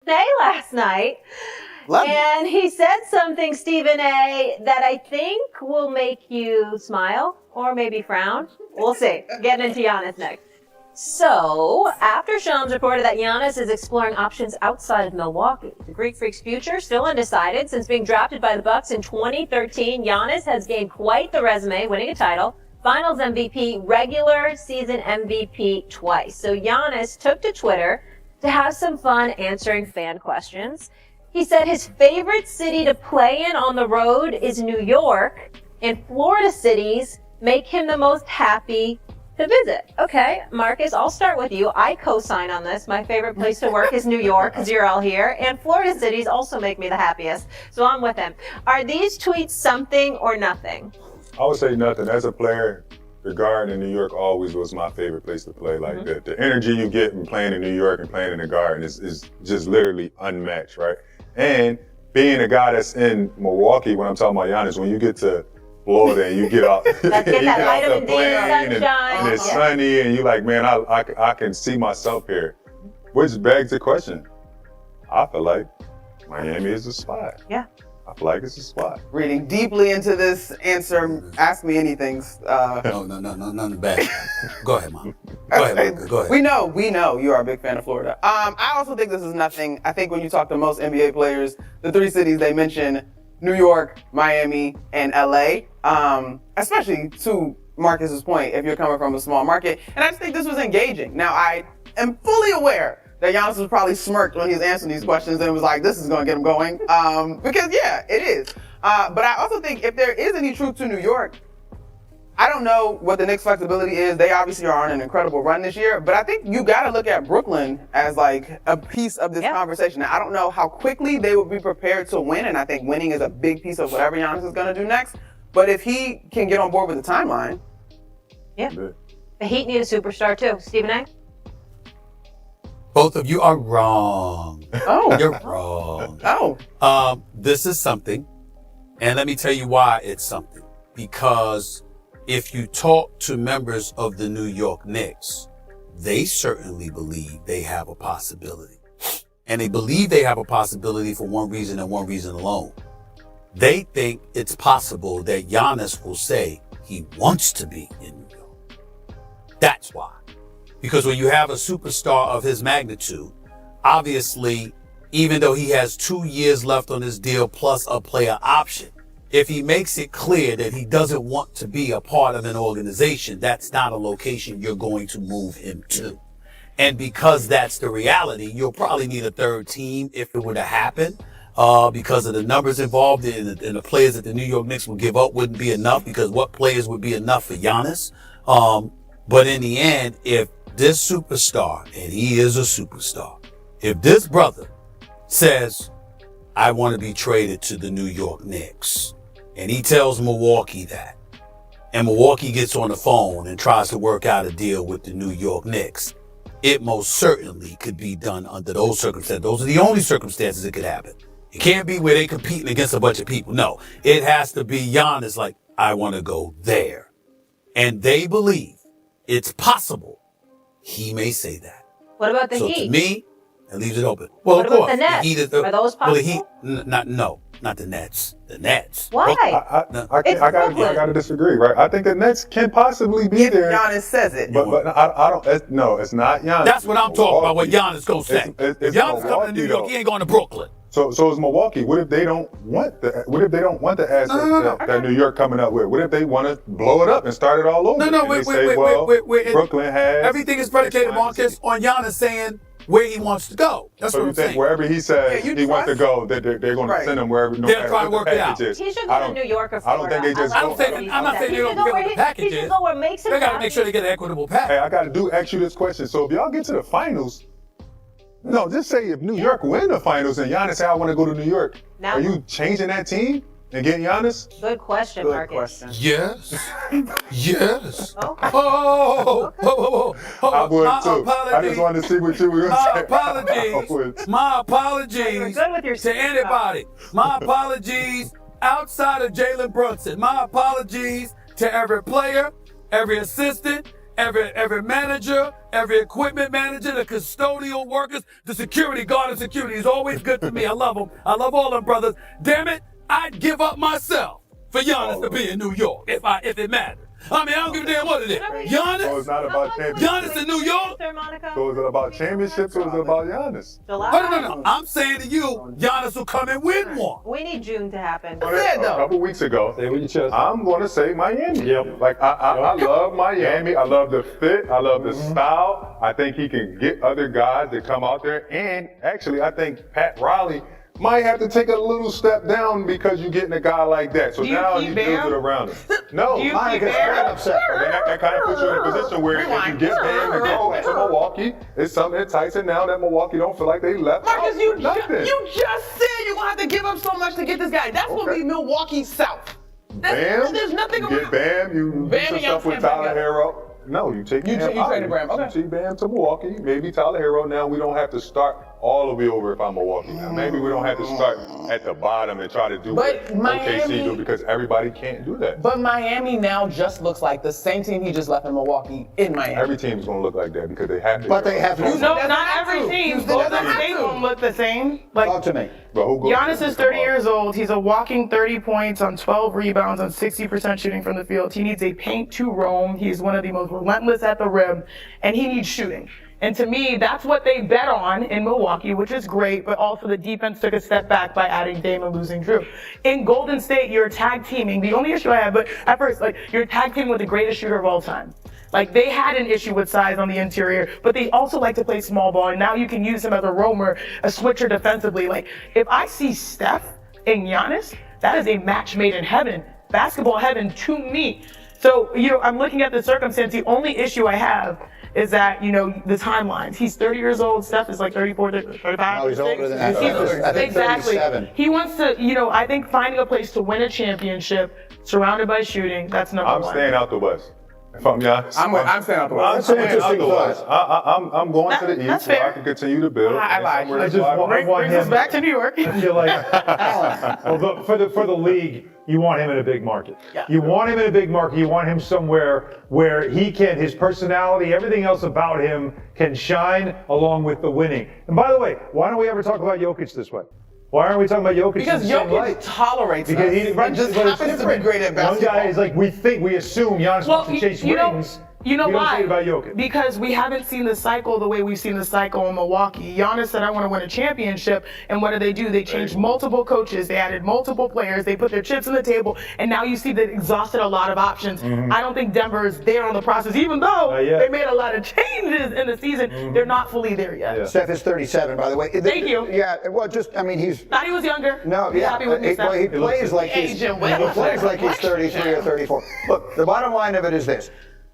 A last night. And he said something, Stephen A, that I think will make you smile or maybe frown. We'll see. Getting into Giannis next. So, after Shams reported that Giannis is exploring options outside of Milwaukee, the Greek Freak's future still undecided. Since being drafted by the Bucks in 2013, Giannis has gained quite the resume, winning a title, Finals MVP, regular season MVP twice. So Giannis took to Twitter to have some fun answering fan questions. He said his favorite city to play in on the road is New York, and Florida cities make him the most happy to visit. Okay, Marcus, I'll start with you. I co-sign on this. My favorite place to work is New York, because you're all here, and Florida cities also make me the happiest, so I'm with him. Are these tweets something or nothing? I would say nothing. As a player, the Garden in New York always was my favorite place to play. Like the energy you get from playing in New York and playing in the Garden is just literally unmatched, right? And being a guy that's in Milwaukee, when I'm talking about Giannis, when you get to Florida and you get out, you get off the plane and it's sunny and you're like, man, I can see myself here. Which begs the question. I feel like Miami is a spot. Yeah. I feel like it's a spot. Reading deeply into this answer, ask me anything. No, nothing bad. Go ahead, Mom. Go ahead, Marcus. Go ahead. We know you are a big fan of Florida. I also think this is nothing. I think when you talk to most NBA players, the three cities they mention, New York, Miami, and LA, especially to Marcus's point, if you're coming from a small market. And I just think this was engaging. Now, I am fully aware that Giannis was probably smirked when he was answering these questions and was like, this is going to get him going. Because, yeah, it is. But I also think if there is any truth to New York, I don't know what the Knicks' flexibility is. They obviously are on an incredible run this year. But I think you got to look at Brooklyn as like a piece of this conversation. Now, I don't know how quickly they would be prepared to win. And I think winning is a big piece of whatever Giannis is going to do next. But if he can get on board with the timeline. Yeah. The Heat need a superstar, too. Stephen A? Both of you are wrong. Oh. You're wrong. Oh. This is something, and let me tell you why it's something. Because if you talk to members of the New York Knicks, they certainly believe they have a possibility. And they believe they have a possibility for one reason and one reason alone. They think it's possible that Giannis will say he wants to be in New York. That's why. Because when you have a superstar of his magnitude, obviously, even though he has 2 years left on his deal plus a player option, if he makes it clear that he doesn't want to be a part of an organization, that's not a location you're going to move him to. And because that's the reality, you'll probably need a third team if it were to happen, because of the numbers involved and the players that the New York Knicks would give up wouldn't be enough, because what players would be enough for Giannis? But in the end, if this superstar, and he is a superstar, if this brother says, I want to be traded to the New York Knicks, and he tells Milwaukee that, and Milwaukee gets on the phone and tries to work out a deal with the New York Knicks, it most certainly could be done under those circumstances. Those are the only circumstances it could happen. It can't be where they're competing against a bunch of people. No, it has to be Giannis like, I want to go there. And they believe it's possible he may say that. What about the Heat? So to me, it leaves it open. Well, what of about course, the Nets? The Heat Are those possible? Well, not the Nets. The Nets. Why? I gotta disagree, right? I think the Nets can possibly be if there. Giannis says it. But I don't. It's not Giannis. That's what I'm talking about. What Giannis gonna say? If Giannis coming to New York, he ain't going to Brooklyn. So is Milwaukee. What if they don't want the asset that New York coming up with? What if they want to blow it up and start it all over? Wait. Brooklyn has everything is predicated, Marcus, on Giannis saying where he wants to go. That's what I'm saying. Wherever he says he wants to go, that they're going to send him wherever. They're trying to work it out. He should go to New York or Florida. I don't think they just. I'm not saying they don't get what the package is. He should go where it makes him They got to make sure they get an equitable package. Hey, I got to ask you this question. So if y'all get to the finals. No, just say if New York win the finals and Giannis say I want to go to New York, are you changing that team and getting Giannis? Good question, Marcus. Yes. Yes. Okay. I would too. I just wanted to see what you were going to say. My apologies good with your to anybody. My apologies outside of Jalen Brunson. My apologies to every player, every assistant, every manager, every equipment manager, the custodial workers, the security guard and security is always good to me. I love them. I love all them brothers. Damn it, I'd give up myself for Giannis to be in New York if it mattered. I mean, I don't give a damn what it is. Giannis? So it's not about championships. Giannis in New York? So is it about championships or is it about Giannis? July. No. I'm saying to you, Giannis will come and win one. We need June to happen. A couple weeks ago, I'm going to say Miami. Yep. Like, I love Miami. I love the fit. I love the style. I think he can get other guys to come out there. And actually, I think Pat Riley might have to take a little step down because you're getting a guy like that. So now he builds it around him. No, upset. That kind of puts you in a position where if you get Bam to go to Milwaukee, it's something enticing now that Milwaukee don't feel like they left. Marcus, you nothing. just said you're going to have to give up so much to get this guy. That's going to be Milwaukee South. Bam, There's nothing you get Bam, you do some stuff with Tyler Hero. No, you take Bam. You traded Bam. Okay. You take Bam to Milwaukee, maybe Tyler Hero. Now we don't have to start all the way over if I'm Milwaukee. Now maybe we don't have to start at the bottom and try to do what OKC do because everybody can't do that. But Miami now just looks like the same team he just left in Milwaukee in Miami. Every team's going to look like that because they have to. But they have to. No, not every team. Golden State won't look the same. Like, Talk to me. But who goes Giannis is 30 years old. He's a walking 30 points on 12 rebounds on 60% shooting from the field. He needs a paint to roam. He's one of the most relentless at the rim, and he needs shooting. And to me, that's what they bet on in Milwaukee, which is great, but also the defense took a step back by adding Dame and losing Drew. In Golden State, you're tag teaming. The only issue I have, but at first, like, you're tag teaming with the greatest shooter of all time. Like, they had an issue with size on the interior, but they also like to play small ball, and now you can use him as a roamer, a switcher defensively. Like, if I see Steph and Giannis, that is a match made in heaven, basketball heaven to me. So, I'm looking at the circumstance. The only issue I have is that, the timelines. He's 30 years old. Steph is like 34, 35. No, he's older than that. I think exactly. 37. He wants to, I think finding a place to win a championship, surrounded by shooting, that's number one. I'm staying out the West. If I'm Giannis, I'm staying out the West. I'm staying out the West. I'm going to the East so I can continue to build. I lied. Brings us back to New York. You're like, well, for the league, you want him in a big market. Yeah. You want him in a big market. You want him somewhere where his personality, everything else about him can shine along with the winning. And by the way, why don't we ever talk about Jokic this way? Why aren't we talking about Jokic? Because Jokic tolerates because he just happens to be great at basketball. One guy is like, we assume Giannis wants to chase rings. You know why? Don't say it about Jokic. Because we haven't seen the cycle the way we've seen the cycle in Milwaukee. Giannis said, I want to win a championship. And what do? They changed multiple coaches. They added multiple players. They put their chips on the table. And now you see they've exhausted a lot of options. Mm-hmm. I don't think Denver is there on the process, even though they made a lot of changes in the season. Mm-hmm. They're not fully there yet. Yeah. Steph is 37, by the way. Thank you. Yeah, well, he's... Thought he was younger. No, yeah. Happy with me, well, he plays like he's 33 or 34. Look, the bottom line of it is this.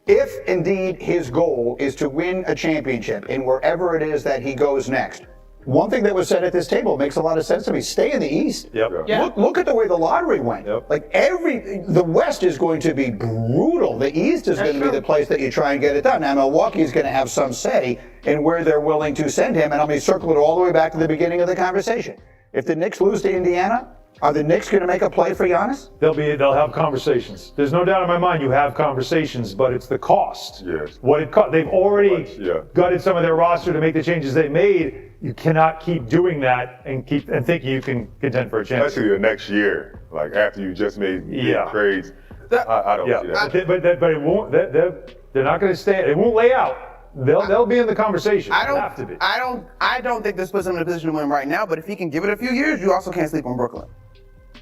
If indeed his goal is to win a championship in wherever it is that he goes next, one thing that was said at this table makes a lot of sense to me. Stay in the East. Yep. Yeah. Look at the way the lottery went. Yep. Like the West is going to be brutal. The East is going to be the place that you try and get it done. Now Milwaukee is going to have some say in where they're willing to send him, and I'm going to circle it all the way back to the beginning of the conversation. If the Knicks lose to Indiana, are the Knicks going to make a play for Giannis? They'll have conversations. There's no doubt in my mind you have conversations, but it's the cost. Yes. What it cost. They've already gutted some of their roster to make the changes they made. You cannot keep doing that and thinking you can contend for a championship. Especially the next year, like after you just made trades. I don't see that. But it won't. They're not going to stay. It won't lay out. They'll be in the conversation. Have to be. I don't think this puts him in a position to win right now. But if he can give it a few years, you also can't sleep on Brooklyn.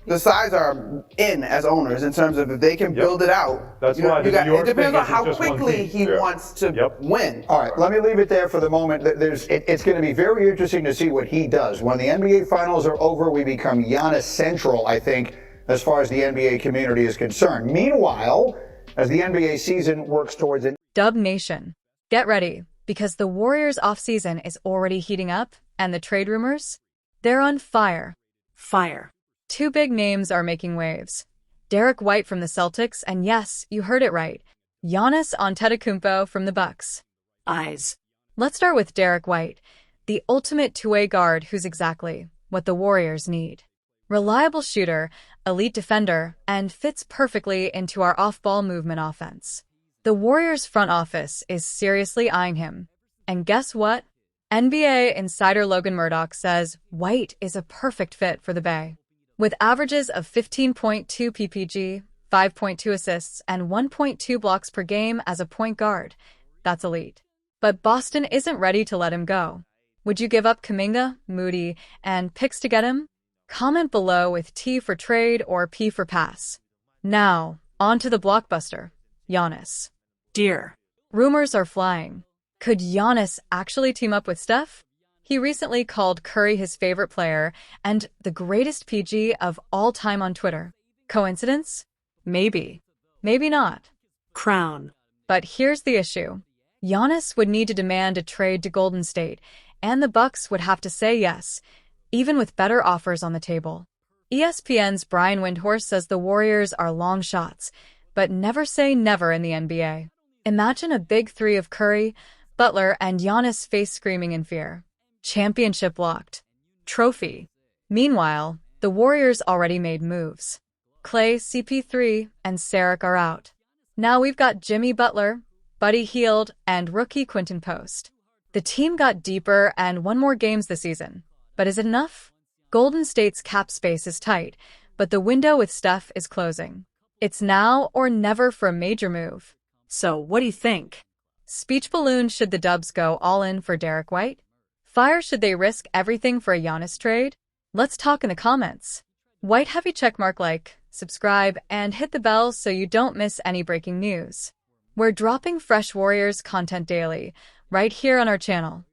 The sides are in as owners in terms of if they can build it out. That's why it depends on how quickly he wants to win. All right, let me leave it there for the moment. It's going to be very interesting to see what he does. When the NBA Finals are over, we become Giannis central, I think, as far as the NBA community is concerned. Meanwhile, as the NBA season works towards it. Dub Nation, get ready, because the Warriors' offseason is already heating up, and the trade rumors, they're on fire. Fire. Two big names are making waves. Derrick White from the Celtics, and yes, you heard it right, Giannis Antetokounmpo from the Bucks. Eyes. Let's start with Derrick White, the ultimate two-way guard who's exactly what the Warriors need. Reliable shooter, elite defender, and fits perfectly into our off-ball movement offense. The Warriors front office is seriously eyeing him. And guess what? NBA insider Logan Murdoch says White is a perfect fit for the Bay. With averages of 15.2 ppg, 5.2 assists, and 1.2 blocks per game as a point guard, that's elite. But Boston isn't ready to let him go. Would you give up Kuminga, Moody, and picks to get him? Comment below with T for trade or P for pass. Now, on to the blockbuster, Giannis. Dear. Rumors are flying. Could Giannis actually team up with Steph? He recently called Curry his favorite player and the greatest PG of all time on Twitter. Coincidence? Maybe. Maybe not. Crown. But here's the issue. Giannis would need to demand a trade to Golden State, and the Bucks would have to say yes, even with better offers on the table. ESPN's Brian Windhorst says the Warriors are long shots, but never say never in the NBA. Imagine a big three of Curry, Butler, and Giannis face screaming in fear. Championship locked. Trophy. Meanwhile, the Warriors already made moves. Klay, CP3, and Derrick are out. Now we've got Jimmy Butler, Buddy Hield, and rookie Quinton Post. The team got deeper and won more games this season. But is it enough? Golden State's cap space is tight, but the window with Steph is closing. It's now or never for a major move. So, what do you think? Speech balloon: should the Dubs go all in for Derrick White? Fire: should they risk everything for a Giannis trade? Let's talk in the comments. White heavy checkmark, like, subscribe, and hit the bell so you don't miss any breaking news. We're dropping fresh Warriors content daily, right here on our channel.